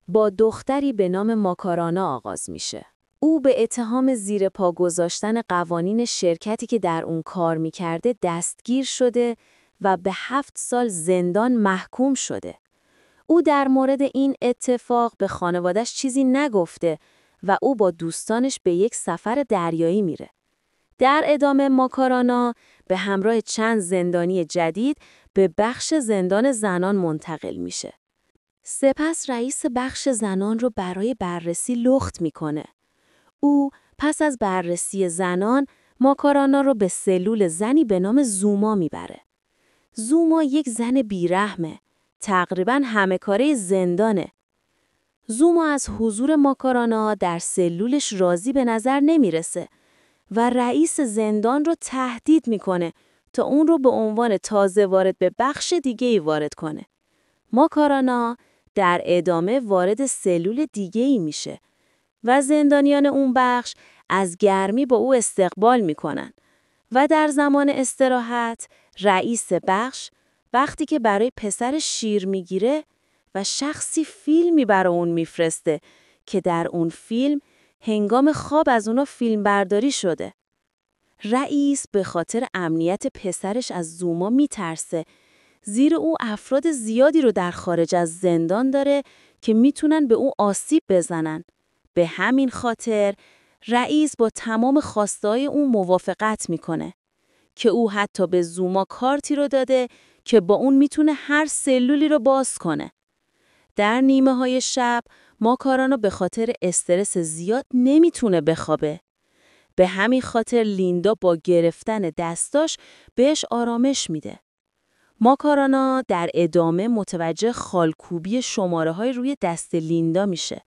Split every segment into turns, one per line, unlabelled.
با دختری به نام ماکارانا آغاز میشه. او به اتهام زیر پا گذاشتن قوانین شرکتی که در اون کار میکرده دستگیر شده و به 7 سال زندان محکوم شده. او در مورد این اتفاق به خانوادش چیزی نگفته و او با دوستانش به یک سفر دریایی میره. در ادامه ماکارانا به همراه چند زندانی جدید به بخش زندان زنان منتقل میشه. سپس رئیس بخش زنان رو برای بررسی لخت میکنه. او پس از بررسی زنان ماکارانا رو به سلول زنی به نام زوما میبره. زوما یک زن بیرحمه. تقریباً همه کاره زندانه. زوما از حضور ماکارانا در سلولش راضی به نظر نمیرسه و رئیس زندان رو تهدید میکنه تا اون رو به عنوان تازه وارد به بخش دیگه‌ای وارد کنه. ماکارانا در ادامه وارد سلول دیگه‌ای میشه و زندانیان اون بخش از گرمی با او استقبال میکنن و در زمان استراحت رئیس بخش وقتی که برای پسرش شیر میگیره و شخصی فیلمی برای اون میفرسته که در اون فیلم هنگام خواب از اونا فیلم برداری شده. رئیس به خاطر امنیت پسرش از زوما میترسه، زیرا او افراد زیادی رو در خارج از زندان داره که میتونن به او آسیب بزنن. به همین خاطر رئیس با تمام خواسته‌های او موافقت میکنه که او حتی به زوما کارتی رو داده که با اون میتونه هر سلولی رو باز کنه. در نیمه‌های شب ماکارانا به خاطر استرس زیاد نمیتونه بخوابه. به همین خاطر لیندا با گرفتن دستاش بهش آرامش میده. ماکارانا در ادامه متوجه خالکوبی شماره‌های روی دست لیندا میشه.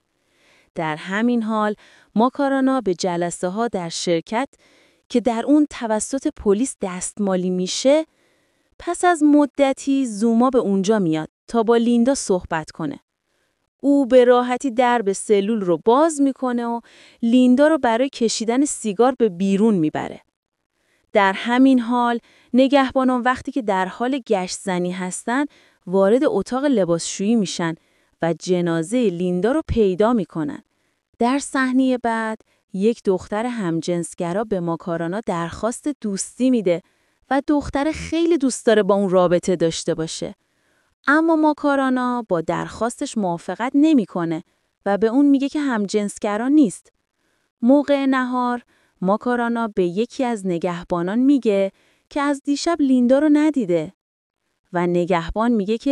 در همین حال ماکارانا به جلسه‌ها در شرکت که در اون توسط پلیس دستمالی میشه، پس از مدتی زوما به اونجا میاد تا با لیندا صحبت کنه. او به راحتی درب سلول رو باز میکنه و لیندا رو برای کشیدن سیگار به بیرون میبره. در همین حال نگهبانان وقتی که در حال گشت زنی هستن وارد اتاق لباسشویی میشن و جنازه لیندا رو پیدا میکنن. در صحنه بعد یک دختر همجنسگرا به ماکارانا درخواست دوستی میده و دختر خیلی دوست داره با اون رابطه داشته باشه. اما ماکارانا با درخواستش موافقت نمیکنه و به اون میگه که همجنسگرا نیست. موقع نهار ماکارانا به یکی از نگهبانان میگه که از دیشب لیندا رو ندیده و نگهبان میگه که